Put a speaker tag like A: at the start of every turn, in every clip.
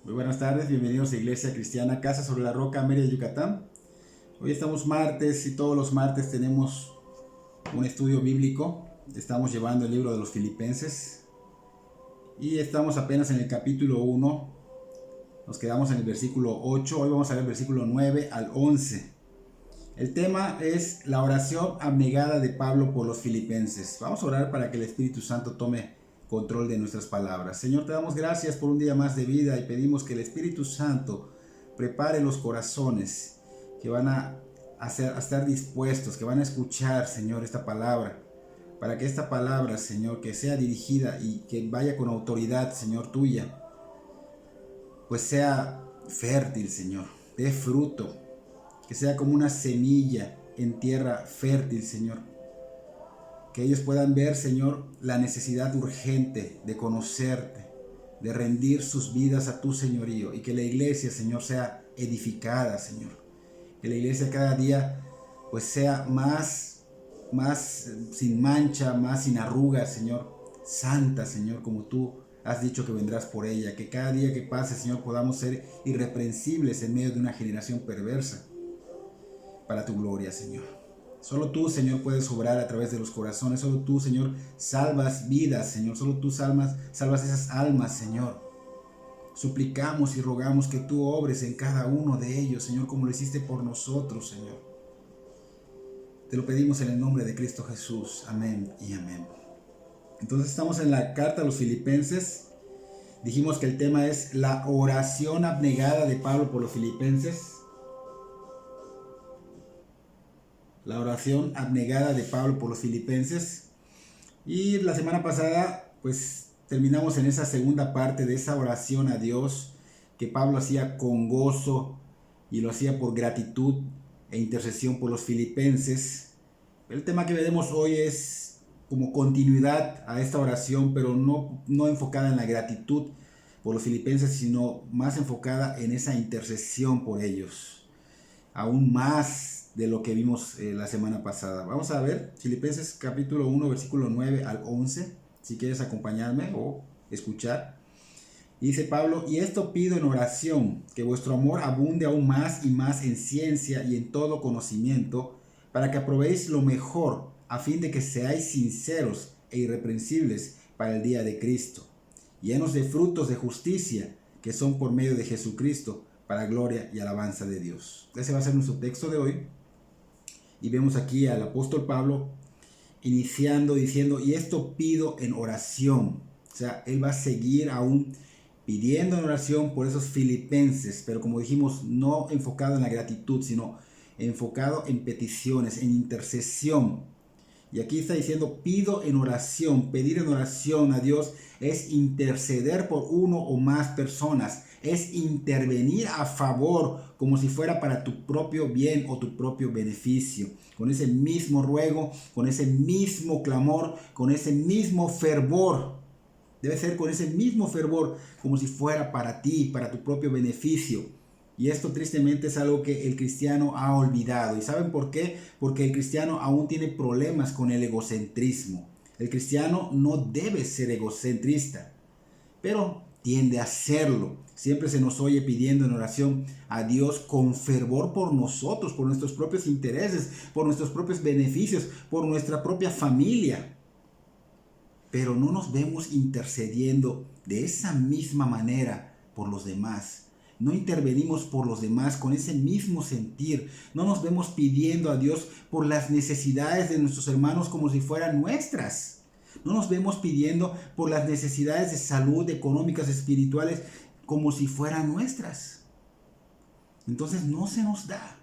A: Muy buenas tardes, bienvenidos a Iglesia Cristiana Casa sobre la Roca, Mérida, Yucatán. Hoy estamos martes y todos los martes tenemos un estudio bíblico. Estamos llevando el libro de los Filipenses y estamos apenas en el capítulo 1. Nos quedamos en el versículo 8, hoy vamos a ver el versículo 9 al 11. El tema es la oración abnegada de Pablo por los filipenses. Vamos a orar para que el Espíritu Santo tome control de nuestras palabras. Señor, te damos gracias por un día más de vida y pedimos que el Espíritu Santo prepare los corazones que van a estar dispuestos, que van a escuchar, Señor, esta palabra, para que esta palabra, Señor, que sea dirigida y que vaya con autoridad, Señor, tuya, pues sea fértil, Señor, dé fruto, que sea como una semilla en tierra fértil, Señor. Que ellos puedan ver, Señor, la necesidad urgente de conocerte, de rendir sus vidas a tu señorío, y que la iglesia, Señor, sea edificada, Señor. Que la iglesia cada día pues sea más sin mancha, más sin arrugas, Señor, santa, Señor, como tú has dicho que vendrás por ella. Que cada día que pase, Señor, podamos ser irreprensibles en medio de una generación perversa, para tu gloria, Señor. Solo tú, Señor, puedes obrar a través de los corazones. Solo tú, Señor, salvas vidas, Señor. Solo tú salvas esas almas, Señor. Suplicamos y rogamos que tú obres en cada uno de ellos, Señor, como lo hiciste por nosotros, Señor. Te lo pedimos en el nombre de Cristo Jesús. Amén y amén. Entonces estamos en la carta a los Filipenses. Dijimos que el tema es la oración abnegada de Pablo por los Filipenses. La oración abnegada de Pablo por los Filipenses. Y la semana pasada, pues terminamos en esa segunda parte de esa oración a Dios que Pablo hacía con gozo y lo hacía por gratitud e intercesión por los filipenses. El tema que veremos hoy es como continuidad a esta oración, pero no enfocada en la gratitud por los filipenses, sino más enfocada en esa intercesión por ellos. Aún más de lo que vimos la semana pasada. Vamos a ver Filipenses capítulo 1, versículo 9 al 11, si quieres acompañarme o escuchar. Dice Pablo: y esto pido en oración, que vuestro amor abunde aún más y más en ciencia y en todo conocimiento, para que aprobéis lo mejor, a fin de que seáis sinceros e irreprensibles para el día de Cristo, llenos de frutos de justicia, que son por medio de Jesucristo, para gloria y alabanza de Dios. Ese va a ser nuestro texto de hoy. Y vemos aquí al apóstol Pablo iniciando diciendo: y esto pido en oración. O sea, él va a seguir aún pidiendo en oración por esos filipenses, pero como dijimos, no enfocado en la gratitud, sino enfocado en peticiones, en intercesión. Y aquí está diciendo: pido en oración. Pedir en oración a Dios es interceder por uno o más personas, es intervenir a favor, como si fuera para tu propio bien o tu propio beneficio, con ese mismo ruego, con ese mismo clamor, con ese mismo fervor. Debe ser con ese mismo fervor, como si fuera para ti, para tu propio beneficio. Y esto tristemente es algo que el cristiano ha olvidado. ¿Y saben por qué? Porque el cristiano aún tiene problemas con el egocentrismo. El cristiano no debe ser egocentrista, pero tiende a serlo. Siempre se nos oye pidiendo en oración a Dios con fervor por nosotros, por nuestros propios intereses, por nuestros propios beneficios, por nuestra propia familia. Pero no nos vemos intercediendo de esa misma manera por los demás. No intervenimos por los demás con ese mismo sentir. No nos vemos pidiendo a Dios por las necesidades de nuestros hermanos como si fueran nuestras. No nos vemos pidiendo por las necesidades de salud, económicas, espirituales, como si fueran nuestras. Entonces no se nos da.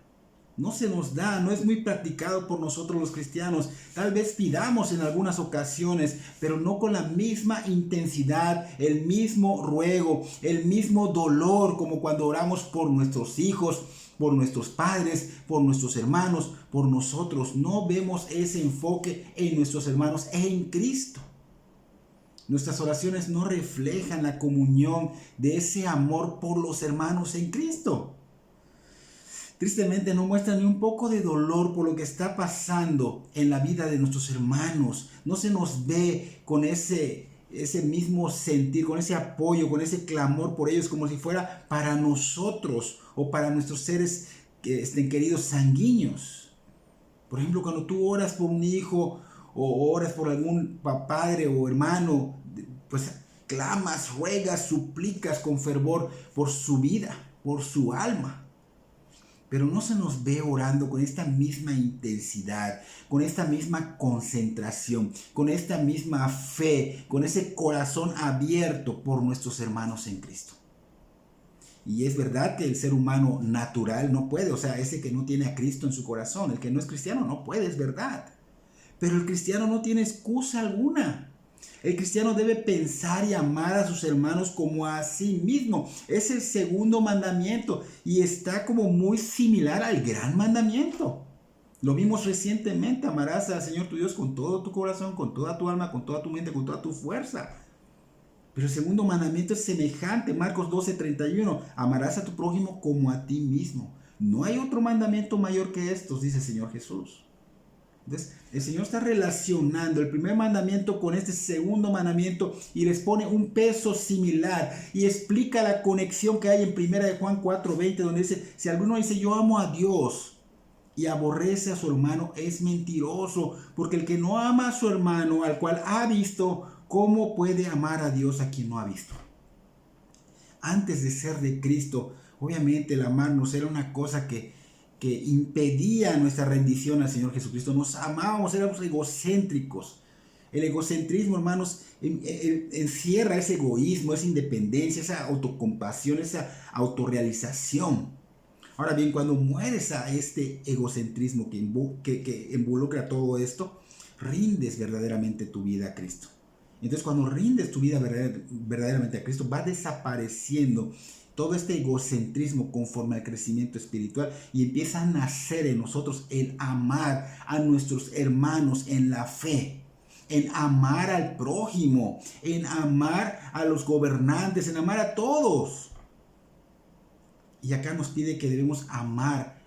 A: No es muy practicado por nosotros los cristianos. Tal vez pidamos en algunas ocasiones, pero no con la misma intensidad, el mismo ruego, el mismo dolor como cuando oramos por nuestros hijos, por nuestros padres, por nuestros hermanos, por nosotros. No vemos ese enfoque en nuestros hermanos en Cristo. Nuestras oraciones no reflejan la comunión de ese amor por los hermanos en Cristo. Tristemente no muestra ni un poco de dolor por lo que está pasando en la vida de nuestros hermanos. No se nos ve con ese ese mismo sentir, con ese apoyo, con ese clamor por ellos, como si fuera para nosotros o para nuestros seres queridos sanguíneos. Por ejemplo, cuando tú oras por un hijo o oras por algún padre o hermano, pues clamas, ruegas, suplicas con fervor por su vida, por su alma. Pero no se nos ve orando con esta misma intensidad, con esta misma concentración, con esta misma fe, con ese corazón abierto por nuestros hermanos en Cristo. Y es verdad que el ser humano natural no puede, o sea, ese que no tiene a Cristo en su corazón, el que no es cristiano no puede, es verdad. Pero el cristiano no tiene excusa alguna. El cristiano debe pensar y amar a sus hermanos como a sí mismo. Es el segundo mandamiento y está como muy similar al gran mandamiento. Lo vimos recientemente, amarás al Señor tu Dios con todo tu corazón, con toda tu alma, con toda tu mente, con toda tu fuerza. Pero el segundo mandamiento es semejante, Marcos 12:31, amarás a tu prójimo como a ti mismo. No hay otro mandamiento mayor que estos, dice el Señor Jesús. Entonces, el Señor está relacionando el primer mandamiento con este segundo mandamiento y les pone un peso similar y explica la conexión que hay en 1 Juan 4:20, donde dice, si alguno dice yo amo a Dios y aborrece a su hermano, es mentiroso, porque el que no ama a su hermano al cual ha visto, ¿cómo puede amar a Dios a quien no ha visto? Antes de ser de Cristo, obviamente el amarnos era una cosa que impedía nuestra rendición al Señor Jesucristo. Nos amábamos, éramos egocéntricos. El egocentrismo, hermanos, encierra ese egoísmo, esa independencia, esa autocompasión, esa autorrealización. Ahora bien, cuando mueres a este egocentrismo que involucra todo esto, rindes verdaderamente tu vida a Cristo. Entonces, cuando rindes tu vida verdaderamente a Cristo, va desapareciendo todo este egocentrismo conforme al crecimiento espiritual y empieza a nacer en nosotros el amar a nuestros hermanos en la fe, en amar al prójimo, en amar a los gobernantes, en amar a todos. Y acá nos pide que debemos amar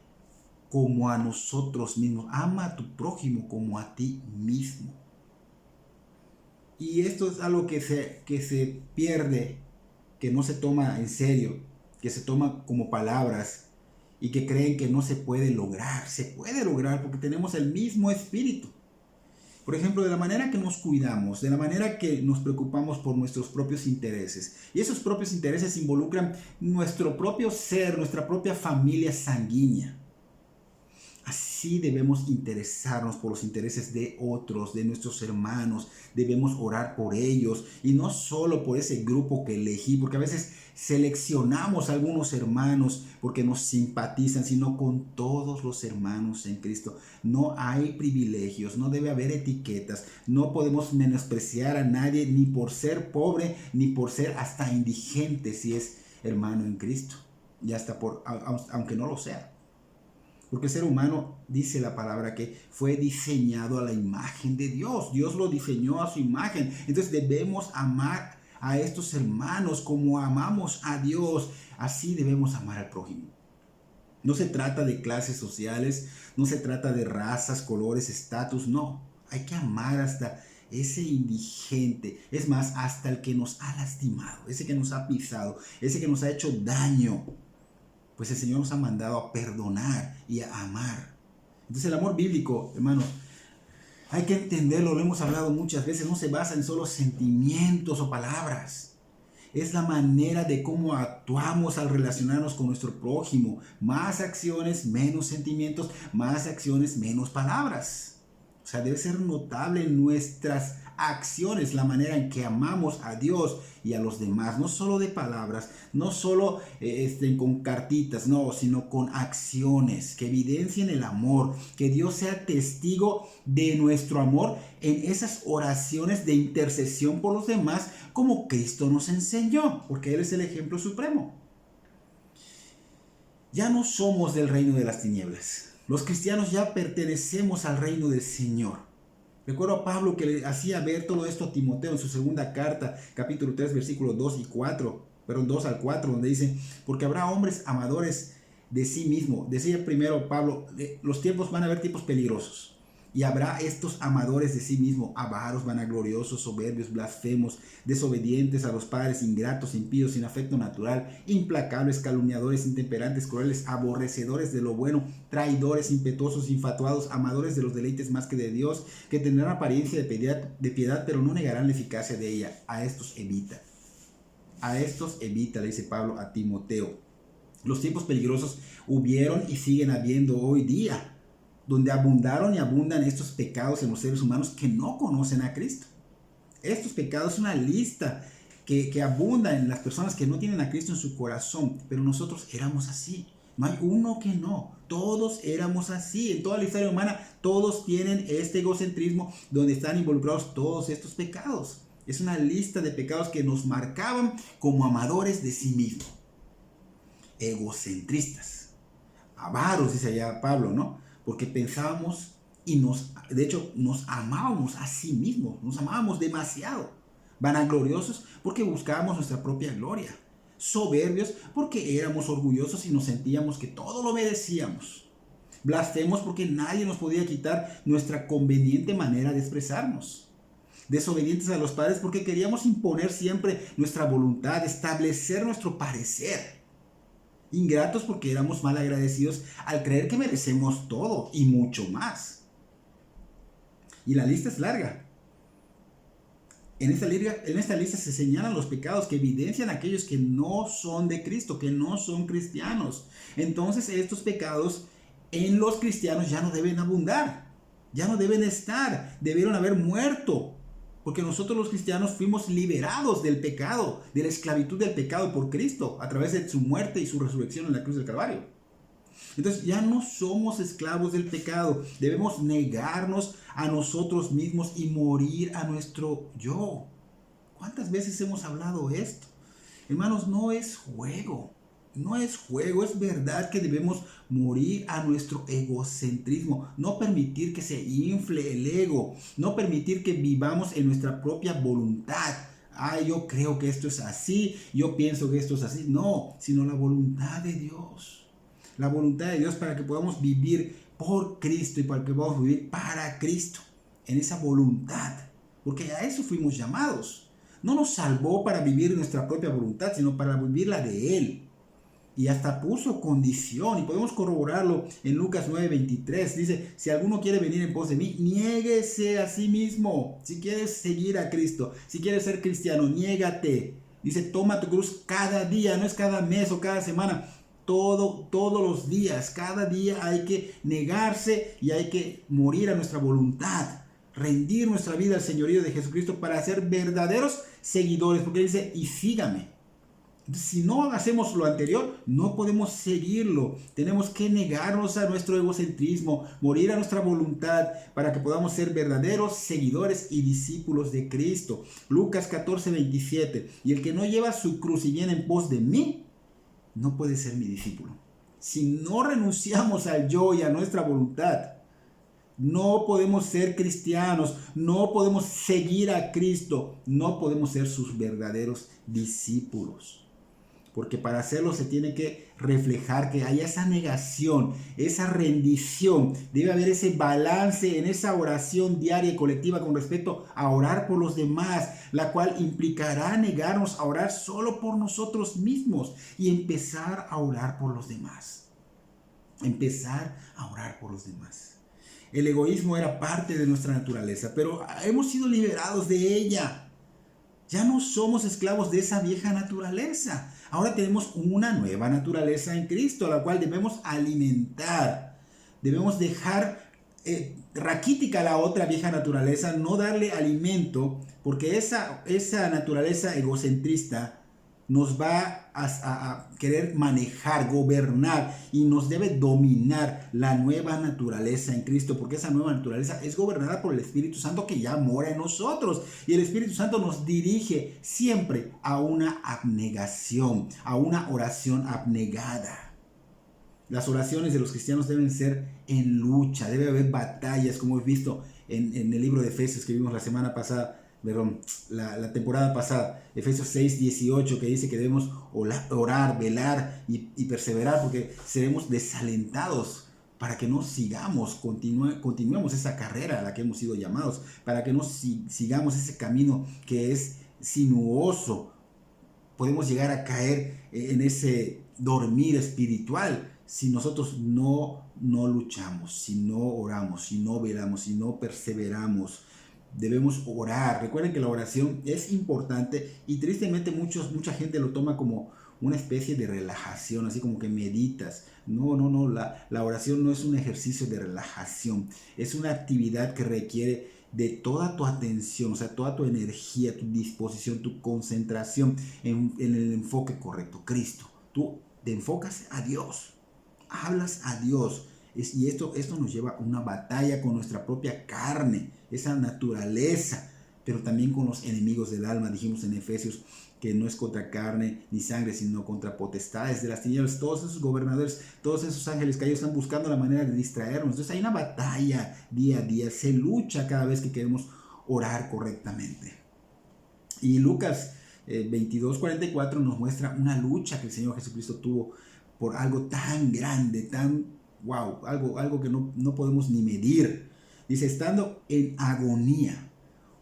A: como a nosotros mismos. Ama a tu prójimo como a ti mismo. Y esto es algo que se pierde, que no se toma en serio, que se toma como palabras y que creen que no se puede lograr. Se puede lograr porque tenemos el mismo espíritu. Por ejemplo, de la manera que nos cuidamos, de la manera que nos preocupamos por nuestros propios intereses. Y esos propios intereses involucran nuestro propio ser, nuestra propia familia sanguínea. Así debemos interesarnos por los intereses de otros, de nuestros hermanos. Debemos orar por ellos y no solo por ese grupo que elegí, porque a veces seleccionamos a algunos hermanos porque nos simpatizan, sino con todos los hermanos en Cristo. No hay privilegios, no debe haber etiquetas, no podemos menospreciar a nadie ni por ser pobre, ni por ser hasta indigente si es hermano en Cristo, y hasta aunque no lo sea. Porque el ser humano, dice la palabra, que fue diseñado a la imagen de Dios. Dios lo diseñó a su imagen. Entonces debemos amar a estos hermanos como amamos a Dios. Así debemos amar al prójimo. No se trata de clases sociales, no se trata de razas, colores, estatus, no. Hay que amar hasta ese indigente, es más, hasta el que nos ha lastimado, ese que nos ha pisado, ese que nos ha hecho daño. Pues el Señor nos ha mandado a perdonar y a amar. Entonces el amor bíblico, hermanos, hay que entenderlo, lo hemos hablado muchas veces, no se basa en solo sentimientos o palabras. Es la manera de cómo actuamos al relacionarnos con nuestro prójimo. Más acciones, menos sentimientos, más acciones, menos palabras. O sea, debe ser notable en nuestras acciones, la manera en que amamos a Dios y a los demás, no solo de palabras, no solo con cartitas, no, sino con acciones que evidencien el amor, que Dios sea testigo de nuestro amor en esas oraciones de intercesión por los demás, como Cristo nos enseñó, porque Él es el ejemplo supremo. Ya no somos del reino de las tinieblas. Los cristianos ya pertenecemos al reino del Señor. Recuerdo a Pablo que le hacía ver todo esto a Timoteo en su segunda carta, capítulo 3, versículos 2 al 4, donde dice, porque habrá hombres amadores de sí mismo. Decía primero Pablo, los tiempos van a haber tiempos peligrosos. Y habrá estos amadores de sí mismos, avaros, vanagloriosos, soberbios, blasfemos, desobedientes a los padres, ingratos, impíos, sin afecto natural, implacables, calumniadores, intemperantes, crueles, aborrecedores de lo bueno, traidores, impetuosos, infatuados, amadores de los deleites más que de Dios, que tendrán apariencia de piedad, pero no negarán la eficacia de ella. A estos evita. A estos evita, le dice Pablo a Timoteo. Los tiempos peligrosos hubieron y siguen habiendo hoy día, donde abundaron y abundan estos pecados en los seres humanos que no conocen a Cristo. Estos pecados es una lista que abunda en las personas que no tienen a Cristo en su corazón, pero nosotros éramos así. No hay uno que no, todos éramos así. En toda la historia humana todos tienen este egocentrismo donde están involucrados todos estos pecados. Es una lista de pecados que nos marcaban como amadores de sí mismos, egocentristas, avaros, dice allá Pablo, ¿no? Porque pensábamos y de hecho nos amábamos a sí mismos, nos amábamos demasiado. Vanagloriosos porque buscábamos nuestra propia gloria. Soberbios porque éramos orgullosos y nos sentíamos que todo lo merecíamos. Blasfemos porque nadie nos podía quitar nuestra conveniente manera de expresarnos. Desobedientes a los padres porque queríamos imponer siempre nuestra voluntad, establecer nuestro parecer. Ingratos porque éramos mal agradecidos al creer que merecemos todo y mucho más. Y la lista es larga. En esta lista se señalan los pecados que evidencian a aquellos que no son de Cristo, que no son cristianos. Entonces estos pecados en los cristianos ya no deben abundar, ya no deben estar, debieron haber muerto. Porque nosotros los cristianos fuimos liberados del pecado, de la esclavitud del pecado por Cristo, a través de su muerte y su resurrección en la cruz del Calvario. Entonces ya no somos esclavos del pecado, debemos negarnos a nosotros mismos y morir a nuestro yo. ¿Cuántas veces hemos hablado esto? Hermanos, no es juego. No es juego, es verdad que debemos morir a nuestro egocentrismo, no permitir que se infle el ego, no permitir que vivamos en nuestra propia voluntad. Yo creo que esto es así, yo pienso que esto es así. No, sino la voluntad de Dios. La voluntad de Dios para que podamos vivir por Cristo y para que podamos vivir para Cristo, en esa voluntad. Porque a eso fuimos llamados. No nos salvó para vivir nuestra propia voluntad, sino para vivir la de Él. Y hasta puso condición, y podemos corroborarlo en Lucas 9:23. Dice, si alguno quiere venir en pos de mí, niéguese a sí mismo. Si quieres seguir a Cristo, si quieres ser cristiano, niégate. Dice, toma tu cruz cada día, no es cada mes o cada semana. Todos los días, cada día hay que negarse y hay que morir a nuestra voluntad. Rendir nuestra vida al señorío de Jesucristo para ser verdaderos seguidores. Porque dice, y sígame. Si no hacemos lo anterior, no podemos seguirlo. Tenemos que negarnos a nuestro egocentrismo, morir a nuestra voluntad para que podamos ser verdaderos seguidores y discípulos de Cristo. Lucas 14:27. Y el que no lleva su cruz y viene en pos de mí, no puede ser mi discípulo. Si no renunciamos al yo y a nuestra voluntad, no podemos ser cristianos, no podemos seguir a Cristo, no podemos ser sus verdaderos discípulos. Porque para hacerlo se tiene que reflejar que haya esa negación, esa rendición. Debe haber ese balance en esa oración diaria y colectiva con respecto a orar por los demás, la cual implicará negarnos a orar solo por nosotros mismos y empezar a orar por los demás. Empezar a orar por los demás. El egoísmo era parte de nuestra naturaleza, pero hemos sido liberados de ella. Ya no somos esclavos de esa vieja naturaleza. Ahora tenemos una nueva naturaleza en Cristo, a la cual debemos alimentar. Debemos dejar raquítica la otra vieja naturaleza, no darle alimento, porque esa naturaleza egocentrista nos va a querer manejar, gobernar, y nos debe dominar la nueva naturaleza en Cristo, porque esa nueva naturaleza es gobernada por el Espíritu Santo que ya mora en nosotros, y el Espíritu Santo nos dirige siempre a una abnegación, a una oración abnegada. Las oraciones de los cristianos deben ser en lucha, debe haber batallas, como hemos visto en el libro de Efesios que vimos la temporada pasada, Efesios 6:18, que dice que debemos orar, velar y perseverar, porque seremos desalentados para que no continuemos esa carrera a la que hemos sido llamados, para que no sigamos ese camino que es sinuoso. Podemos llegar a caer en ese dormir espiritual si nosotros no luchamos, si no oramos, si no velamos, si no perseveramos. Debemos orar. Recuerden que la oración es importante y tristemente mucha gente lo toma como una especie de relajación, así como que meditas. No, la oración no es un ejercicio de relajación, es una actividad que requiere de toda tu atención, o sea, toda tu energía, tu disposición, tu concentración en el enfoque correcto, Cristo. Tú te enfocas a Dios, hablas a Dios. Y esto nos lleva a una batalla con nuestra propia carne, esa naturaleza, pero también con los enemigos del alma. Dijimos en Efesios que no es contra carne ni sangre, sino contra potestades de las tinieblas, todos esos gobernadores, todos esos ángeles que ellos están buscando la manera de distraernos. Entonces hay una batalla día a día, se lucha cada vez que queremos orar correctamente. Y Lucas 22:44 nos muestra una lucha que el Señor Jesucristo tuvo por algo tan grande, tan wow, algo que no podemos ni medir. Dice, estando en agonía,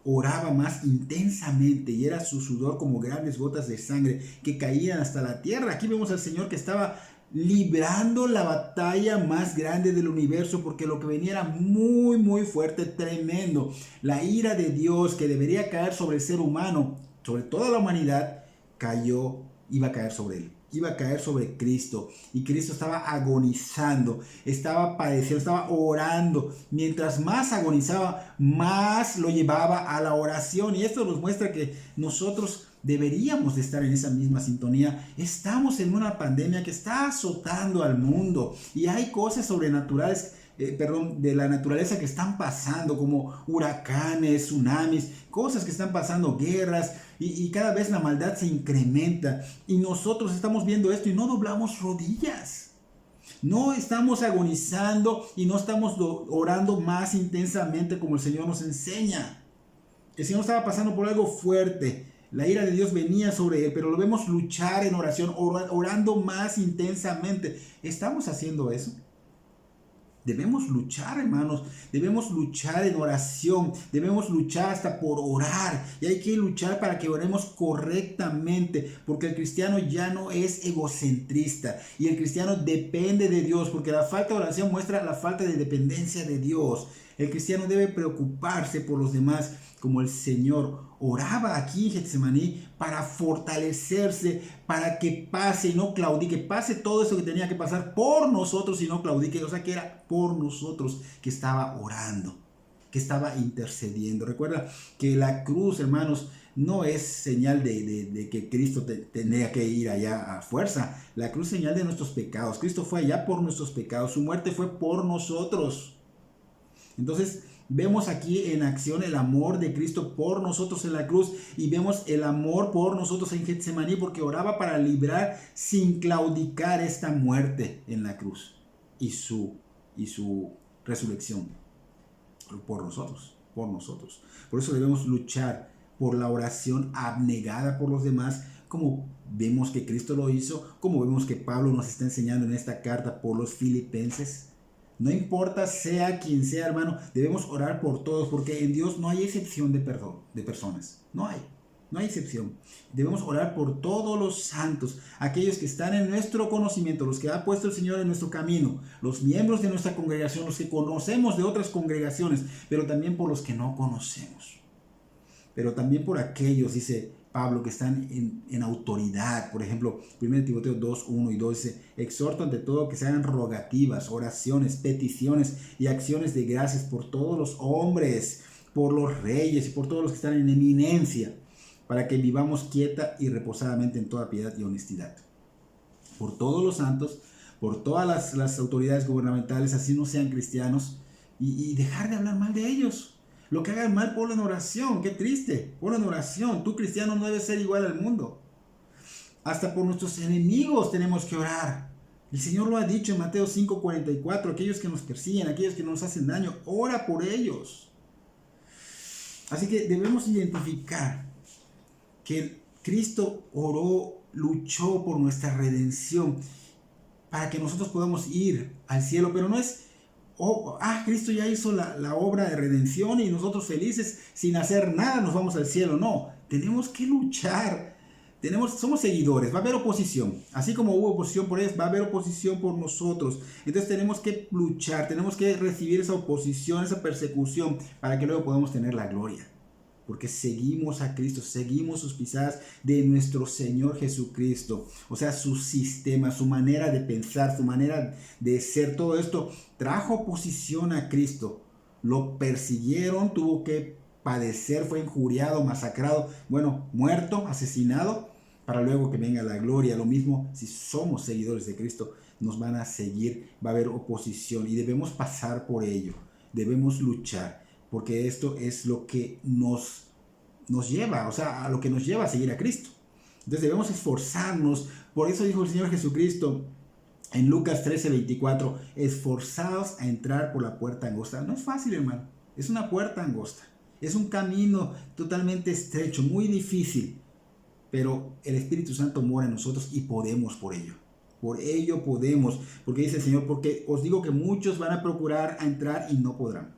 A: oraba más intensamente y era su sudor como grandes gotas de sangre que caían hasta la tierra. Aquí vemos al Señor que estaba librando la batalla más grande del universo, porque lo que venía era muy, muy fuerte, tremendo. La ira de Dios que debería caer sobre el ser humano, sobre toda la humanidad, iba a caer sobre él. Iba a caer sobre Cristo, y Cristo estaba agonizando, estaba padeciendo, estaba orando. Mientras más agonizaba, más lo llevaba a la oración, y esto nos muestra que nosotros deberíamos de estar en esa misma sintonía. Estamos en una pandemia que está azotando al mundo, y hay cosas sobrenaturales de la naturaleza que están pasando, como huracanes, tsunamis, cosas que están pasando, guerras, y cada vez la maldad se incrementa, y nosotros estamos viendo esto y no doblamos rodillas. No estamos agonizando y no estamos orando más intensamente como el Señor nos enseña. El Señor estaba pasando por algo fuerte. La ira de Dios venía sobre él, pero lo vemos luchar en oración, orando más intensamente. ¿Estamos haciendo eso? Debemos luchar, hermanos, debemos luchar en oración, debemos luchar hasta por orar, y hay que luchar para que oremos correctamente, porque el cristiano ya no es egocentrista, y el cristiano depende de Dios, porque la falta de oración muestra la falta de dependencia de Dios. El cristiano debe preocuparse por los demás, como el Señor oraba aquí en Getsemaní para fortalecerse, para que pase y no claudique, pase todo eso que tenía que pasar por nosotros y no claudique. O sea que era por nosotros que estaba orando, que estaba intercediendo. Recuerda que la cruz, hermanos, no es señal de que Cristo tenía que ir allá a fuerza. La cruz es señal de nuestros pecados. Cristo fue allá por nuestros pecados. Su muerte fue por nosotros. Entonces vemos aquí en acción el amor de Cristo por nosotros en la cruz, y vemos el amor por nosotros en Getsemaní, porque oraba para librar sin claudicar esta muerte en la cruz y su resurrección por nosotros. Por eso debemos luchar por la oración abnegada por los demás, como vemos que Cristo lo hizo, como vemos que Pablo nos está enseñando en esta carta por los filipenses. No importa sea quien sea, hermano, debemos orar por todos, porque en Dios no hay excepción de personas. No hay excepción. Debemos orar por todos los santos, aquellos que están en nuestro conocimiento, los que ha puesto el Señor en nuestro camino, los miembros de nuestra congregación, los que conocemos de otras congregaciones, pero también por los que no conocemos. Pero también por aquellos, dice Pablo, que están en autoridad. Por ejemplo, 1 Timoteo 2, 1 y 2 dice: exhorto ante todo que se hagan rogativas, oraciones, peticiones y acciones de gracias por todos los hombres, por los reyes y por todos los que están en eminencia, para que vivamos quieta y reposadamente en toda piedad y honestidad. Por todos los santos, por todas las autoridades gubernamentales, así no sean cristianos, y dejar de hablar mal de ellos. Lo que hagan mal, ponlo en oración. Qué triste, ponlo en oración. Tú, cristiano, no debes ser igual al mundo. Hasta por nuestros enemigos tenemos que orar. El Señor lo ha dicho en Mateo 5:44. Aquellos que nos persiguen, aquellos que nos hacen daño, ora por ellos. Así que debemos identificar que Cristo oró, luchó por nuestra redención, para que nosotros podamos ir al cielo. Pero no es Cristo ya hizo la obra de redención y nosotros felices sin hacer nada nos vamos al cielo. No, tenemos que luchar. Somos seguidores, va a haber oposición. Así como hubo oposición por ellos, va a haber oposición por nosotros. Entonces tenemos que luchar, tenemos que recibir esa oposición, esa persecución, para que luego podamos tener la gloria. Porque seguimos a Cristo, seguimos sus pisadas de nuestro Señor Jesucristo. O sea, su sistema, su manera de pensar, su manera de ser, todo esto trajo oposición a Cristo. Lo persiguieron, tuvo que padecer, fue injuriado, masacrado, muerto, asesinado, para luego que venga la gloria. Lo mismo si somos seguidores de Cristo, nos van a seguir, va a haber oposición y debemos pasar por ello, debemos luchar. Porque esto es lo que nos lleva, a lo que nos lleva a seguir a Cristo. Entonces debemos esforzarnos. Por eso dijo el Señor Jesucristo en Lucas 13:24, esforzados a entrar por la puerta angosta. No es fácil, hermano. Es una puerta angosta. Es un camino totalmente estrecho, muy difícil. Pero el Espíritu Santo mora en nosotros y podemos por ello. Por ello podemos. Porque dice el Señor, porque os digo que muchos van a procurar a entrar y no podrán.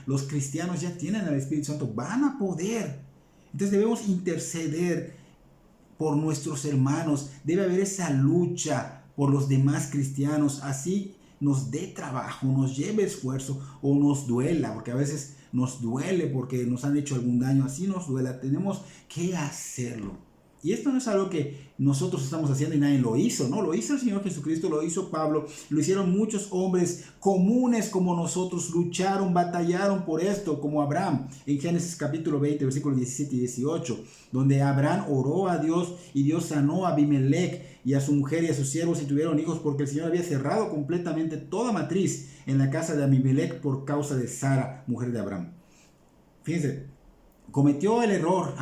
A: Los cristianos ya tienen al Espíritu Santo, van a poder. Entonces debemos interceder por nuestros hermanos. Debe haber esa lucha por los demás cristianos. Así nos dé trabajo, nos lleve esfuerzo o nos duela, porque a veces nos duele porque nos han hecho algún daño. Así nos duela, tenemos que hacerlo. Y esto no es algo que nosotros estamos haciendo y nadie lo hizo, ¿no? Lo hizo el Señor Jesucristo, lo hizo Pablo, lo hicieron muchos hombres comunes como nosotros, lucharon, batallaron por esto, como Abraham, en Génesis capítulo 20, versículos 17 y 18, donde Abraham oró a Dios y Dios sanó a Abimelech y a su mujer y a sus siervos y tuvieron hijos porque el Señor había cerrado completamente toda matriz en la casa de Abimelech por causa de Sara, mujer de Abraham. Fíjense, cometió el error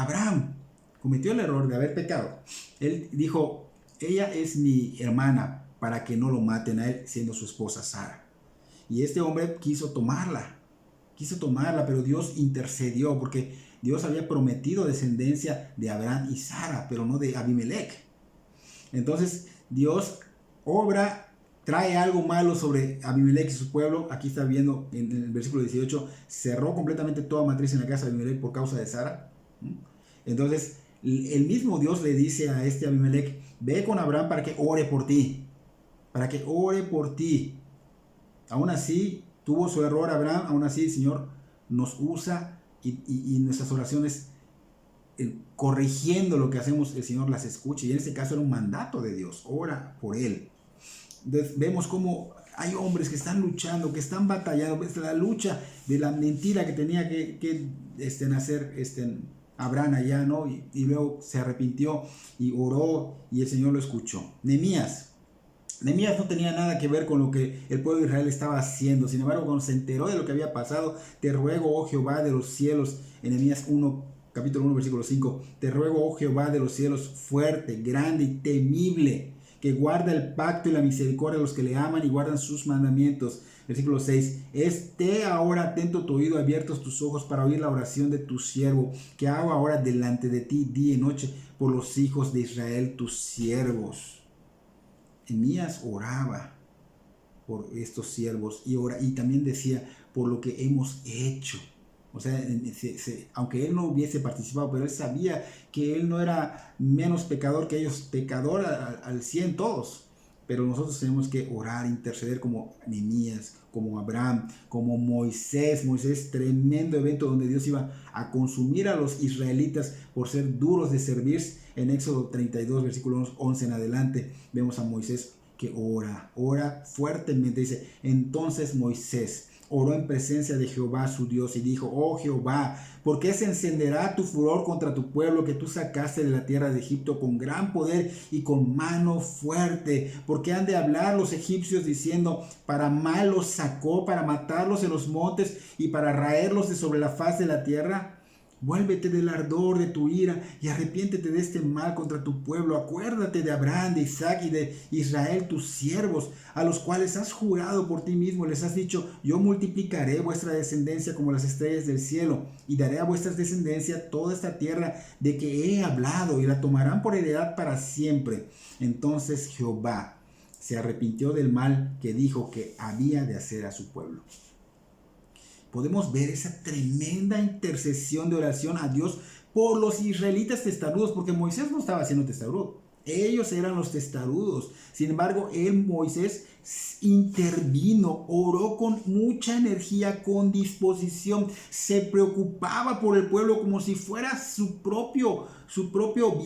A: de haber pecado. Él dijo, ella es mi hermana, para que no lo maten a él, siendo su esposa Sara. Y este hombre quiso tomarla, pero Dios intercedió, porque Dios había prometido descendencia de Abraham y Sara, pero no de Abimelech. Entonces Dios trae algo malo sobre Abimelech y su pueblo. Aquí está viendo en el versículo 18, cerró completamente toda matriz en la casa de Abimelech por causa de Sara. Entonces el mismo Dios le dice a este Abimelech, ve con Abraham para que ore por ti. Aún así, tuvo su error Abraham, aún así el Señor nos usa y nuestras oraciones, corrigiendo lo que hacemos, el Señor las escucha. Y en este caso era un mandato de Dios, ora por él. Entonces, vemos cómo hay hombres que están luchando, que están batallando, la lucha de la mentira que tenía que hacer Abraham allá, ¿no? Y luego se arrepintió y oró y el Señor lo escuchó. Nehemías no tenía nada que ver con lo que el pueblo de Israel estaba haciendo. Sin embargo, cuando se enteró de lo que había pasado, te ruego, oh Jehová de los cielos, en Nehemías 1, capítulo 1, versículo 5, te ruego, oh Jehová de los cielos, fuerte, grande y temible, que guarda el pacto y la misericordia de los que le aman y guardan sus mandamientos. Versículo 6, esté ahora atento tu oído, abiertos tus ojos para oír la oración de tu siervo, que hago ahora delante de ti día y noche por los hijos de Israel, tus siervos. Nehemías oraba por estos siervos y también decía por lo que hemos hecho. O sea, aunque él no hubiese participado, pero él sabía que él no era menos pecador que ellos, pecador al 100 todos. Pero nosotros tenemos que orar, interceder como Nehemías, como Abraham, como Moisés. Moisés, tremendo evento donde Dios iba a consumir a los israelitas por ser duros de servir. En Éxodo 32, versículos 11 en adelante, vemos a Moisés que ora fuertemente. Dice, entonces Moisés oró en presencia de Jehová su Dios y dijo, oh Jehová, ¿por qué se encenderá tu furor contra tu pueblo que tú sacaste de la tierra de Egipto con gran poder y con mano fuerte? ¿Por qué han de hablar los egipcios diciendo, para mal los sacó, para matarlos en los montes y para raerlos de sobre la faz de la tierra? Vuélvete del ardor de tu ira y arrepiéntete de este mal contra tu pueblo. Acuérdate de Abraham, de Isaac y de Israel, tus siervos, a los cuales has jurado por ti mismo. Les has dicho, yo multiplicaré vuestra descendencia como las estrellas del cielo y daré a vuestra descendencia toda esta tierra de que he hablado y la tomarán por heredad para siempre. Entonces Jehová se arrepintió del mal que dijo que había de hacer a su pueblo. Podemos ver esa tremenda intercesión de oración a Dios por los israelitas testarudos, porque Moisés no estaba haciendo testarudo. Ellos eran los testarudos. Sin embargo, Moisés intervino, oró con mucha energía, con disposición, se preocupaba por el pueblo como si fuera su propio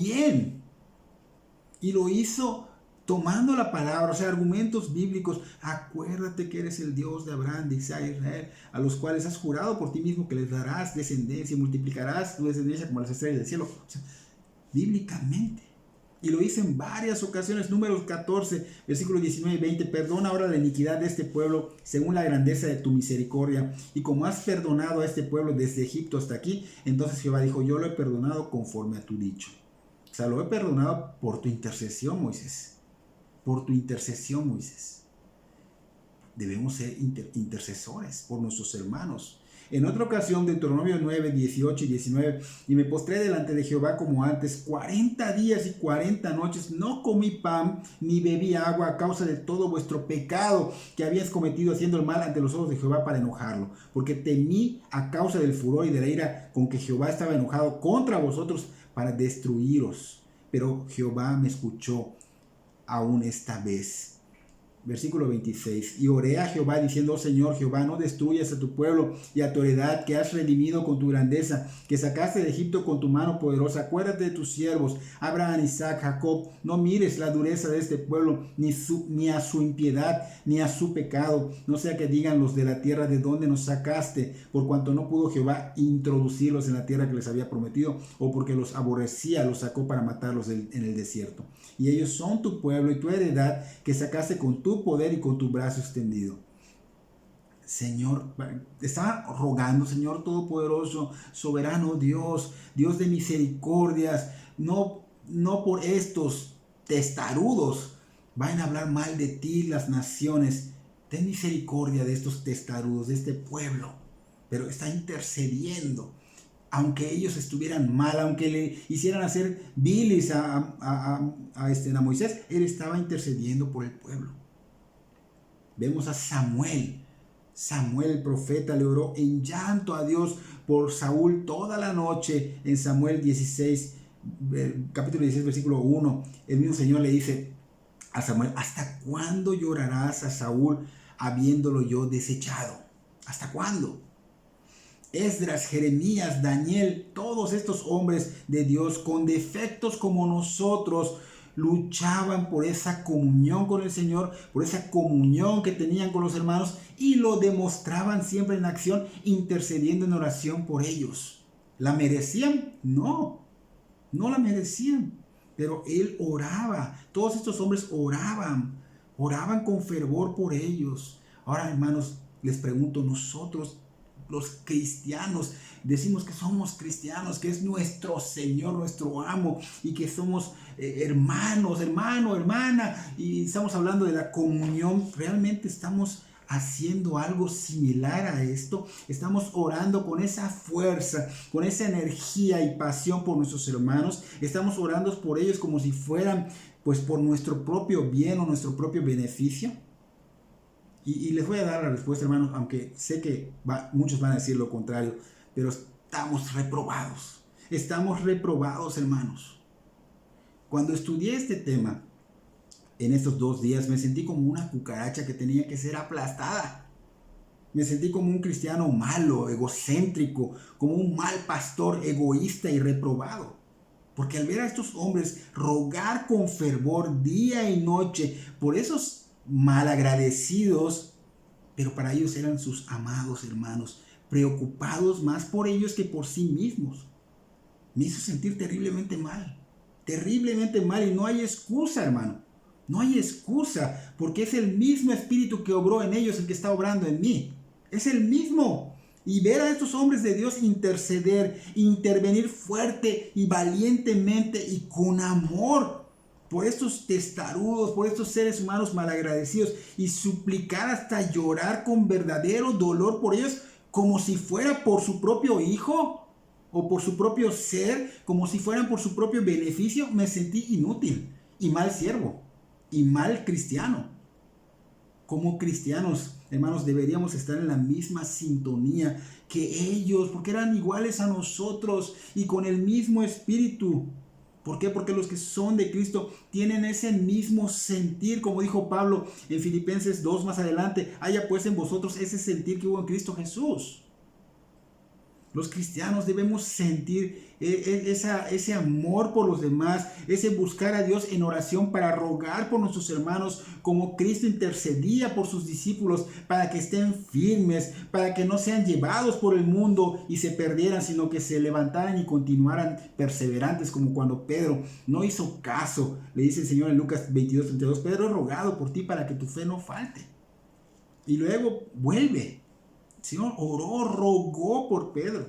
A: bien. Y lo hizo tomando la palabra, o sea, argumentos bíblicos. Acuérdate que eres el Dios de Abraham, de Isaac, de Israel, a los cuales has jurado por ti mismo que les darás descendencia y multiplicarás tu descendencia como las estrellas del cielo. O sea, bíblicamente. Y lo hice en varias ocasiones. Números 14, versículos 19 y 20. Perdona ahora la iniquidad de este pueblo según la grandeza de tu misericordia. Y como has perdonado a este pueblo desde Egipto hasta aquí, entonces Jehová dijo, yo lo he perdonado conforme a tu dicho. O sea, lo he perdonado por tu intercesión, Moisés. Por tu intercesión, Moisés. Debemos ser intercesores por nuestros hermanos. En otra ocasión, Deuteronomio 9, 18 y 19, y me postré delante de Jehová como antes, 40 días y 40 noches, no comí pan ni bebí agua a causa de todo vuestro pecado que habías cometido haciendo el mal ante los ojos de Jehová para enojarlo, porque temí a causa del furor y de la ira con que Jehová estaba enojado contra vosotros para destruiros. Pero Jehová me escuchó aún esta vez. Versículo 26. Y oré a Jehová diciendo, oh Señor Jehová, no destruyas a tu pueblo y a tu heredad que has redimido con tu grandeza, que sacaste de Egipto con tu mano poderosa. Acuérdate de tus siervos, Abraham, Isaac, Jacob. No mires la dureza de este pueblo, ni a su impiedad, ni a su pecado. No sea que digan los de la tierra de donde nos sacaste, por cuanto no pudo Jehová introducirlos en la tierra que les había prometido, o porque los aborrecía, los sacó para matarlos en el desierto. Y ellos son tu pueblo y tu heredad que sacaste con tu poder y con tu brazo extendido. Señor, estaba rogando, Señor Todopoderoso, soberano Dios, Dios de misericordias, no por estos testarudos vayan a hablar mal de ti las naciones. Ten misericordia de estos testarudos, de este pueblo, pero está intercediendo. Aunque ellos estuvieran mal, aunque le hicieran hacer bilis a Moisés, él estaba intercediendo por el pueblo. Vemos a Samuel el profeta le oró en llanto a Dios por Saúl toda la noche. En Samuel 16, capítulo 16, versículo 1, el mismo Señor le dice a Samuel, ¿hasta cuándo llorarás a Saúl habiéndolo yo desechado? ¿Hasta cuándo? Esdras, Jeremías, Daniel, todos estos hombres de Dios con defectos como nosotros, luchaban por esa comunión con el Señor, por esa comunión que tenían con los hermanos y lo demostraban siempre en acción, intercediendo en oración por ellos. ¿La merecían? No la merecían, pero él oraba, todos estos hombres oraban con fervor por ellos. Ahora, hermanos, les pregunto, nosotros los cristianos, decimos que somos cristianos, que es nuestro Señor, nuestro amo, y que somos hermanos, hermana, y estamos hablando de la comunión. ¿Realmente estamos haciendo algo similar a esto? ¿Estamos orando con esa fuerza, con esa energía y pasión por nuestros hermanos? ¿Estamos orando por ellos como si fueran pues por nuestro propio bien o nuestro propio beneficio? Y les voy a dar la respuesta, hermanos, aunque sé que muchos van a decir lo contrario, pero estamos reprobados, hermanos. Cuando estudié este tema, en estos 2 días, me sentí como una cucaracha que tenía que ser aplastada. Me sentí como un cristiano malo, egocéntrico, como un mal pastor, egoísta y reprobado. Porque al ver a estos hombres rogar con fervor día y noche por esos malagradecidos, pero para ellos eran sus amados hermanos, preocupados más por ellos que por sí mismos, me hizo sentir terriblemente mal, y no hay excusa, hermano, no hay excusa, porque es el mismo espíritu que obró en ellos el que está obrando en mí, es el mismo. Y ver a estos hombres de Dios interceder, intervenir fuerte y valientemente y con amor por estos testarudos, por estos seres humanos malagradecidos, y suplicar hasta llorar con verdadero dolor por ellos, como si fuera por su propio hijo o por su propio ser, como si fueran por su propio beneficio, me sentí inútil y mal siervo. y mal cristiano. Como cristianos, hermanos, deberíamos estar en la misma sintonía que ellos, porque eran iguales a nosotros y con el mismo espíritu. ¿Por qué? Porque los que son de Cristo tienen ese mismo sentir, como dijo Pablo en Filipenses 2 más adelante. Haya pues en vosotros ese sentir que hubo en Cristo Jesús. Los cristianos debemos sentir ese amor por los demás, ese buscar a Dios en oración para rogar por nuestros hermanos, como Cristo intercedía por sus discípulos, para que estén firmes, para que no sean llevados por el mundo y se perdieran, sino que se levantaran y continuaran perseverantes, como cuando Pedro no hizo caso. Le dice el Señor en Lucas 22:32, Pedro, he rogado por ti para que tu fe no falte. Y luego vuelve. El Señor oró, rogó por Pedro,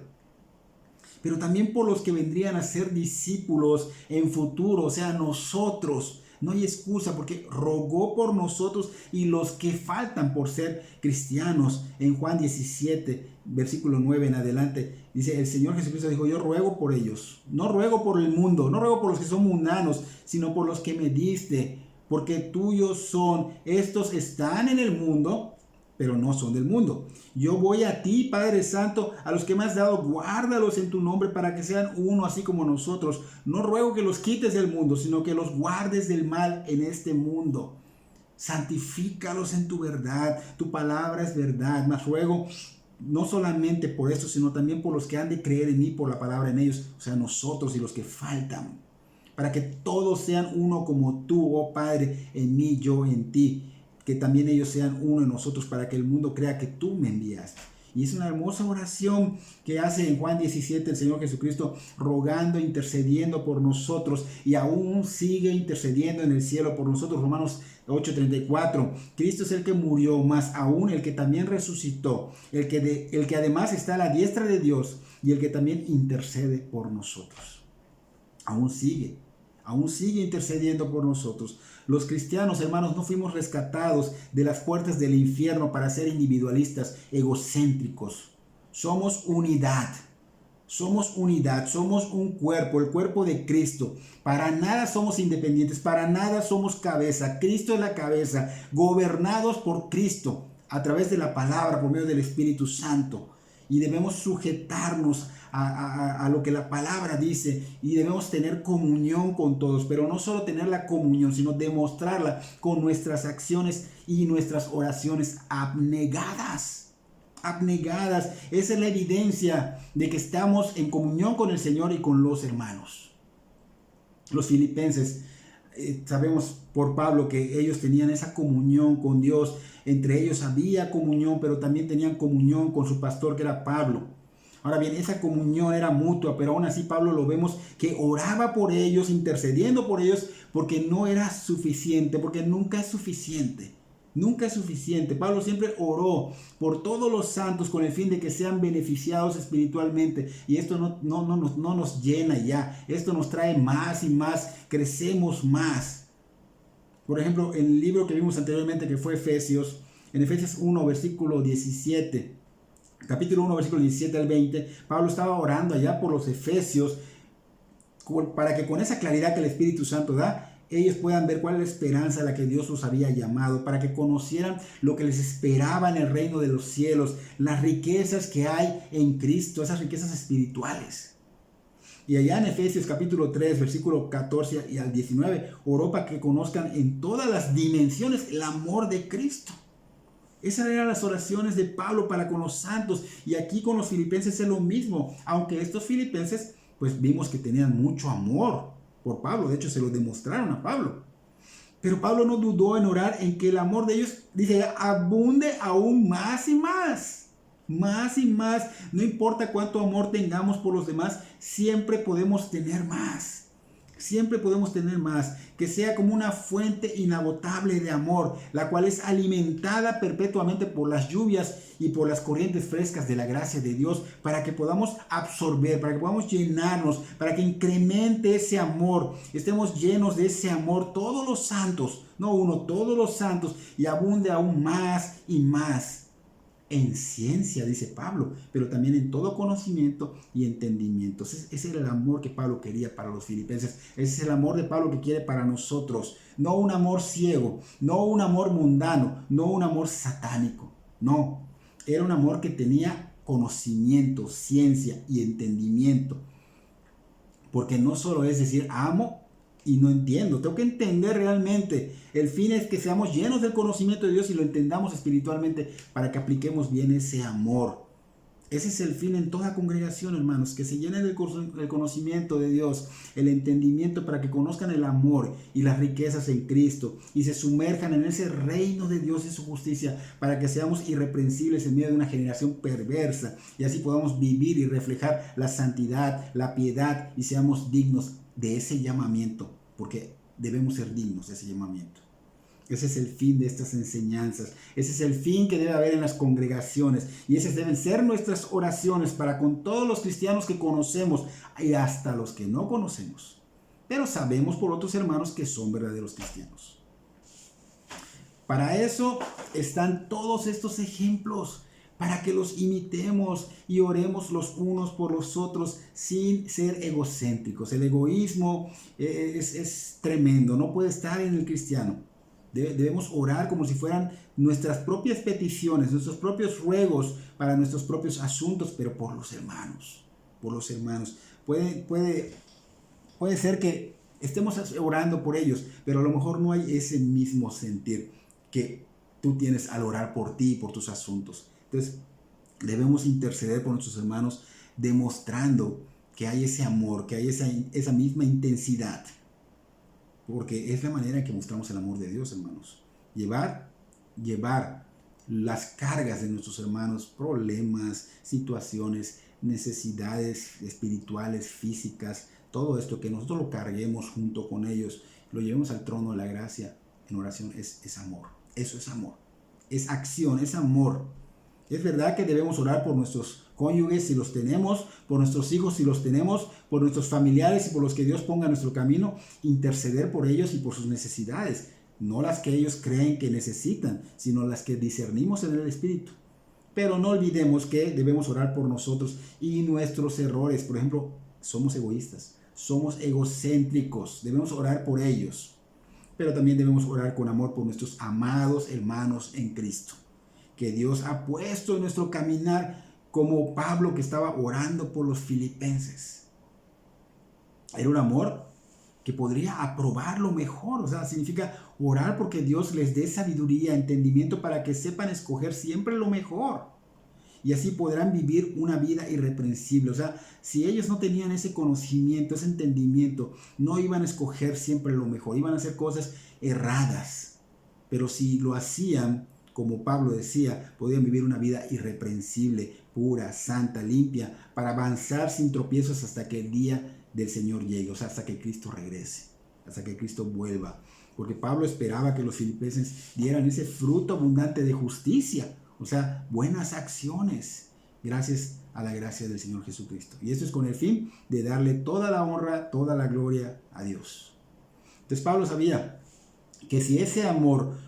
A: pero también por los que vendrían a ser discípulos en futuro, o sea, nosotros. No hay excusa porque rogó por nosotros y los que faltan por ser cristianos. En Juan 17, versículo 9 en adelante, dice, el Señor Jesucristo dijo, yo ruego por ellos, no ruego por el mundo, no ruego por los que son mundanos, sino por los que me diste, porque tuyos son. Estos están en el mundo, pero no son del mundo. Yo voy a ti, Padre Santo, a los que me has dado, guárdalos en tu nombre para que sean uno, así como nosotros. No ruego que los quites del mundo, sino que los guardes del mal en este mundo. Santifícalos en tu verdad, tu palabra es verdad. Mas ruego no solamente por esto, sino también por los que han de creer en mí, por la palabra en ellos, o sea, nosotros y los que faltan, para que todos sean uno como tú, oh Padre, en mí, yo en ti, que también ellos sean uno en nosotros, para que el mundo crea que tú me envías. Y es una hermosa oración que hace en Juan 17 el Señor Jesucristo, rogando, intercediendo por nosotros, y aún sigue intercediendo en el cielo por nosotros. Romanos 8:34, Cristo es el que murió, más aún el que también resucitó, el que además está a la diestra de Dios, y el que también intercede por nosotros. Aún sigue intercediendo por nosotros. Los cristianos, hermanos, no fuimos rescatados de las puertas del infierno para ser individualistas, egocéntricos. Somos unidad, somos un cuerpo, el cuerpo de Cristo. Para nada somos independientes, para nada somos cabeza. Cristo es la cabeza, gobernados por Cristo a través de la palabra, por medio del Espíritu Santo. Y debemos sujetarnos a lo que la palabra dice, y debemos tener comunión con todos, pero no solo tener la comunión, sino demostrarla con nuestras acciones y nuestras oraciones abnegadas. Esa es la evidencia de que estamos en comunión con el Señor y con los hermanos. Los filipenses, sabemos por Pablo que ellos tenían esa comunión con Dios. Entre ellos había comunión, pero también tenían comunión con su pastor, que era Pablo. Ahora bien, esa comunión era mutua, pero aún así Pablo lo vemos que oraba por ellos, intercediendo por ellos, porque no era suficiente, porque nunca es suficiente. Nunca es suficiente. Pablo siempre oró por todos los santos con el fin de que sean beneficiados espiritualmente. Y esto no nos llena ya. Esto nos trae más y más. Crecemos más. Por ejemplo, en el libro que vimos anteriormente, que fue Efesios, en Efesios 1, versículo 17, capítulo 1, versículo 17 al 20, Pablo estaba orando allá por los efesios, para que con esa claridad que el Espíritu Santo da, ellos puedan ver cuál es la esperanza a la que Dios los había llamado, para que conocieran lo que les esperaba en el reino de los cielos, las riquezas que hay en Cristo, esas riquezas espirituales. Y allá en Efesios capítulo 3, versículo 14 y al 19, oró para que conozcan en todas las dimensiones el amor de Cristo. Esas eran las oraciones de Pablo para con los santos. Y aquí con los filipenses es lo mismo. Aunque estos filipenses, pues vimos que tenían mucho amor por Pablo. De hecho, se lo demostraron a Pablo. Pero Pablo no dudó en orar en que el amor de ellos, dice, abunde aún más y más. Más y más. No importa cuánto amor tengamos por los demás, siempre podemos tener más. Siempre podemos tener más, que sea como una fuente inagotable de amor, la cual es alimentada perpetuamente por las lluvias y por las corrientes frescas de la gracia de Dios, para que podamos absorber, para que podamos llenarnos, para que incremente ese amor, estemos llenos de ese amor todos los santos, no uno, todos los santos, y abunde aún más y más. en ciencia, dice Pablo, pero también en todo conocimiento y entendimiento. Ese era el amor que Pablo quería para los filipenses. Ese es el amor de Pablo que quiere para nosotros. No un amor ciego, no un amor mundano, no un amor satánico. No, era un amor que tenía conocimiento, ciencia y entendimiento. Porque no solo es decir amo y no entiendo, tengo que entender realmente. El fin es que seamos llenos del conocimiento de Dios y lo entendamos espiritualmente para que apliquemos bien ese amor. Ese es el fin en toda congregación, hermanos, que se llenen del conocimiento de Dios, el entendimiento para que conozcan el amor y las riquezas en Cristo y se sumerjan en ese reino de Dios y su justicia para que seamos irreprensibles en medio de una generación perversa y así podamos vivir y reflejar la santidad, la piedad y seamos dignos de ese llamamiento, porque debemos ser dignos de ese llamamiento. Ese es el fin de estas enseñanzas. Ese es el fin que debe haber en las congregaciones. Y esas deben ser nuestras oraciones para con todos los cristianos que conocemos y hasta los que no conocemos. Pero sabemos por otros hermanos que son verdaderos cristianos. Para eso están todos estos ejemplos, para que los imitemos y oremos los unos por los otros sin ser egocéntricos. El egoísmo es tremendo, no puede estar en el cristiano. Debemos orar como si fueran nuestras propias peticiones, nuestros propios ruegos para nuestros propios asuntos, pero por los hermanos, por los hermanos. Puede ser que estemos orando por ellos, pero a lo mejor no hay ese mismo sentir que tú tienes al orar por ti y por tus asuntos. Entonces, debemos interceder por nuestros hermanos demostrando que hay ese amor, que hay esa misma intensidad. Porque es la manera en que mostramos el amor de Dios, hermanos. Llevar las cargas de nuestros hermanos, problemas, situaciones, necesidades espirituales, físicas, todo esto, que nosotros lo carguemos junto con ellos, lo llevemos al trono de la gracia en oración, es amor. Eso es amor. Es acción, es amor. Es verdad que debemos orar por nuestros cónyuges si los tenemos, por nuestros hijos si los tenemos, por nuestros familiares y por los que Dios ponga en nuestro camino, interceder por ellos y por sus necesidades, no las que ellos creen que necesitan, sino las que discernimos en el Espíritu. Pero no olvidemos que debemos orar por nosotros y nuestros errores. Por ejemplo, somos egoístas, somos egocéntricos, debemos orar por ellos. Pero también debemos orar con amor por nuestros amados hermanos en Cristo, que Dios ha puesto en nuestro caminar, como Pablo que estaba orando por los filipenses. Era un amor que podría aprobarlo mejor, o sea, significa orar porque Dios les dé sabiduría, entendimiento para que sepan escoger siempre lo mejor. Y así podrán vivir una vida irreprensible. O sea, si ellos no tenían ese conocimiento, ese entendimiento, no iban a escoger siempre lo mejor, iban a hacer cosas erradas. Pero si lo hacían, como Pablo decía, podían vivir una vida irreprensible, pura, santa, limpia, para avanzar sin tropiezos hasta que el día del Señor llegue, o sea, hasta que Cristo regrese, hasta que Cristo vuelva. Porque Pablo esperaba que los filipenses dieran ese fruto abundante de justicia, o sea, buenas acciones, gracias a la gracia del Señor Jesucristo. Y esto es con el fin de darle toda la honra, toda la gloria a Dios. Entonces Pablo sabía que si ese amor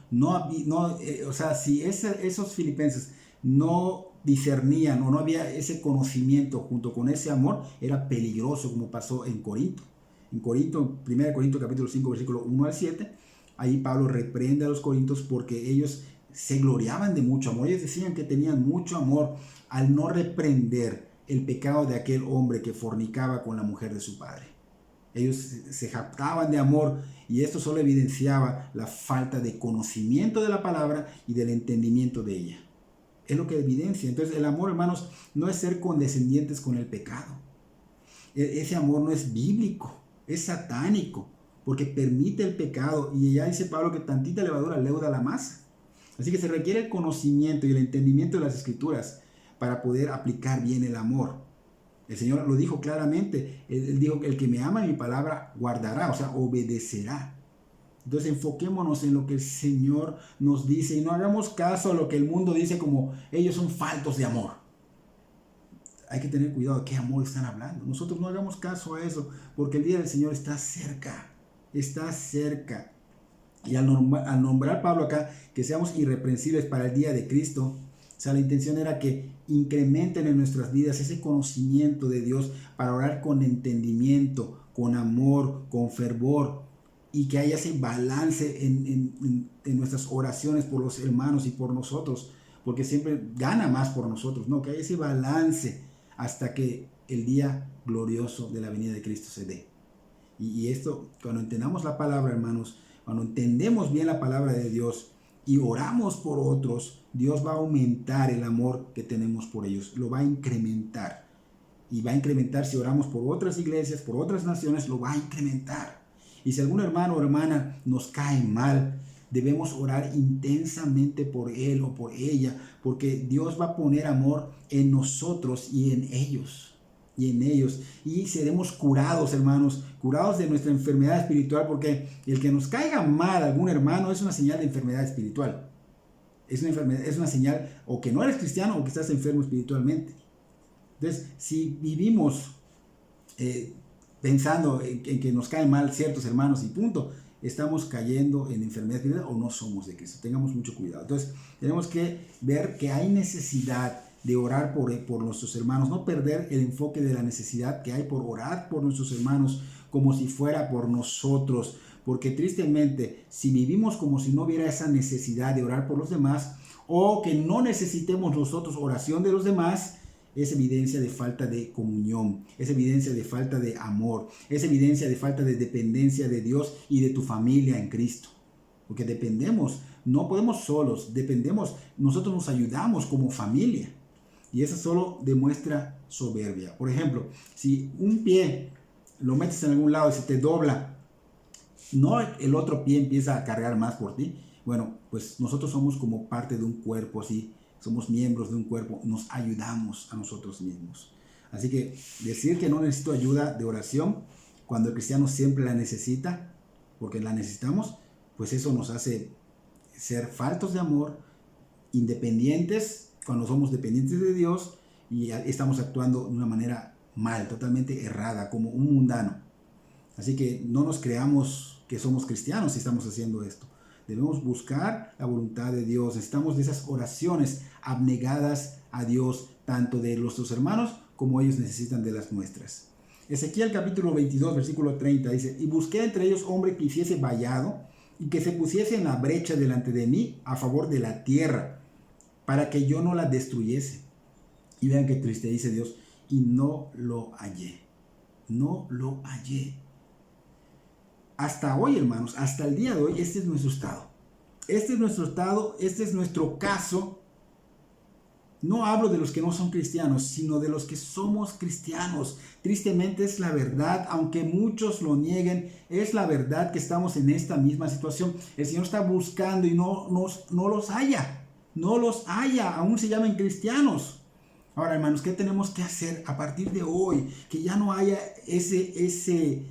A: si esos filipenses no discernían o no había ese conocimiento junto con ese amor, era peligroso, como pasó en Corinto. En Corinto, 1 Corinto capítulo 5, versículo 1 al 7, ahí Pablo reprende a los corintios porque ellos se gloriaban de mucho amor. Ellos decían que tenían mucho amor al no reprender el pecado de aquel hombre que fornicaba con la mujer de su padre. Ellos se jactaban de amor y esto solo evidenciaba la falta de conocimiento de la palabra y del entendimiento de ella. Es lo que evidencia. Entonces el amor, hermanos, no es ser condescendientes con el pecado. Ese amor no es bíblico, es satánico, porque permite el pecado. Y ya dice Pablo que tantita levadura leuda la masa. Así que se requiere el conocimiento y el entendimiento de las Escrituras para poder aplicar bien el amor. El Señor lo dijo claramente. Él dijo que el que me ama mi palabra guardará, o sea, obedecerá. Entonces enfoquémonos en lo que el Señor nos dice y no hagamos caso a lo que el mundo dice como ellos son faltos de amor. Hay que tener cuidado de qué amor están hablando. Nosotros no hagamos caso a eso porque el día del Señor está cerca. Está cerca. Y al nombrar Pablo acá que seamos irreprensibles para el día de Cristo, O sea, la intención era que incrementen en nuestras vidas ese conocimiento de Dios para orar con entendimiento, con amor, con fervor, y que haya ese balance en nuestras oraciones por los hermanos y por nosotros, porque siempre gana más por nosotros, ¿no? Que haya ese balance hasta que el día glorioso de la venida de Cristo se dé. Y esto, cuando entendamos la palabra, hermanos, cuando entendemos bien la palabra de Dios y oramos por otros, Dios va a aumentar el amor que tenemos por ellos, lo va a incrementar. Y va a incrementar si oramos por otras iglesias, por otras naciones, lo va a incrementar. Y si algún hermano o hermana nos cae mal, debemos orar intensamente por él o por ella, porque Dios va a poner amor en nosotros y en ellos. Y seremos curados, hermanos, curados de nuestra enfermedad espiritual, porque el que nos caiga mal algún hermano es una señal de enfermedad espiritual. Es una señal o que no eres cristiano o que estás enfermo espiritualmente. Entonces, si vivimos pensando en que nos caen mal ciertos hermanos y punto, estamos cayendo en enfermedad espiritual o no somos de Cristo. Tengamos mucho cuidado. Entonces, tenemos que ver que hay necesidad de orar por nuestros hermanos, no perder el enfoque de la necesidad que hay por orar por nuestros hermanos como si fuera por nosotros, porque tristemente, si vivimos como si no hubiera esa necesidad de orar por los demás, o que no necesitemos nosotros oración de los demás, es evidencia de falta de comunión, es evidencia de falta de amor, es evidencia de falta de dependencia de Dios y de tu familia en Cristo. Porque dependemos, no podemos solos, dependemos, nosotros nos ayudamos como familia. Y eso solo demuestra soberbia. Por ejemplo, si un pie lo metes en algún lado y se te dobla, no el otro pie empieza a cargar más por ti. Bueno, pues nosotros somos como parte de un cuerpo así. Somos miembros de un cuerpo, nos ayudamos a nosotros mismos. Así que decir que no necesito ayuda de oración, cuando el cristiano siempre la necesita, porque la necesitamos, pues eso nos hace ser faltos de amor, independientes, cuando somos dependientes de Dios y estamos actuando de una manera mal, totalmente errada, como un mundano. Así que no nos creamos que somos cristianos si estamos haciendo esto. Debemos buscar la voluntad de Dios. Necesitamos de esas oraciones abnegadas a Dios, tanto de nuestros hermanos como ellos necesitan de las nuestras. Ezequiel capítulo 22, versículo 30 dice: y busqué entre ellos hombre que hiciese vallado y que se pusiese en la brecha delante de mí a favor de la tierra, para que yo no la destruyese. Y vean qué triste, dice Dios, y no lo hallé. No lo hallé. Hasta hoy, hermanos, hasta el día de hoy, este es nuestro estado. Este es nuestro estado, este es nuestro caso. No hablo de los que no son cristianos, sino de los que somos cristianos. Tristemente es la verdad, aunque muchos lo nieguen, es la verdad que estamos en esta misma situación. El Señor está buscando y no los halla. No los halla, aún se llaman cristianos. Ahora, hermanos, ¿qué tenemos que hacer a partir de hoy? Que ya no haya ese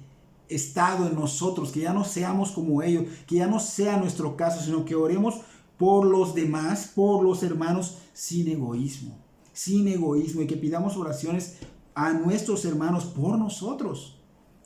A: estado en nosotros, que ya no seamos como ellos, que ya no sea nuestro caso, sino que oremos por los demás, por los hermanos, sin egoísmo, y que pidamos oraciones a nuestros hermanos por nosotros,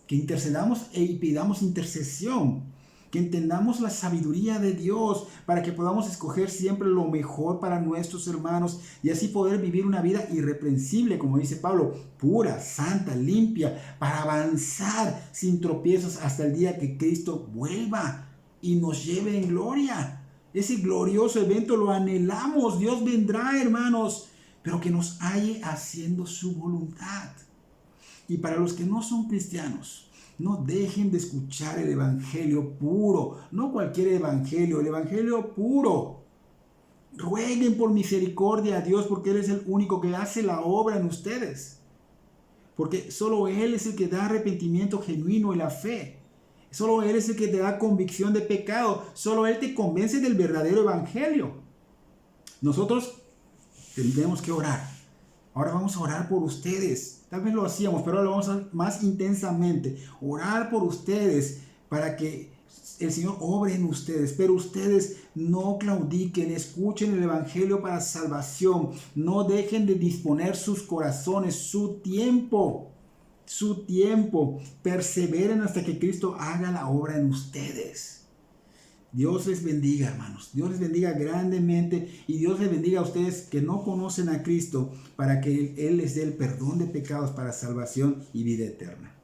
A: que intercedamos y pidamos intercesión, que entendamos la sabiduría de Dios para que podamos escoger siempre lo mejor para nuestros hermanos y así poder vivir una vida irreprensible, como dice Pablo, pura, santa, limpia, para avanzar sin tropiezos hasta el día que Cristo vuelva y nos lleve en gloria. Ese glorioso evento lo anhelamos. Dios vendrá, hermanos, pero que nos halle haciendo su voluntad. Y para los que no son cristianos, no dejen de escuchar el evangelio puro, no cualquier evangelio, el evangelio puro. Rueguen por misericordia a Dios, porque Él es el único que hace la obra en ustedes. Porque solo Él es el que da arrepentimiento genuino y la fe. Solo Él es el que te da convicción de pecado. Solo Él te convence del verdadero evangelio. Nosotros tenemos que orar. Ahora vamos a orar por ustedes. Tal vez lo hacíamos, pero ahora lo vamos a hacer más intensamente. Orar por ustedes para que el Señor obre en ustedes. Pero ustedes no claudiquen, escuchen el evangelio para salvación. No dejen de disponer sus corazones, su tiempo. Perseveren hasta que Cristo haga la obra en ustedes. Dios les bendiga, hermanos. Dios les bendiga grandemente y Dios les bendiga a ustedes que no conocen a Cristo para que Él les dé el perdón de pecados para salvación y vida eterna.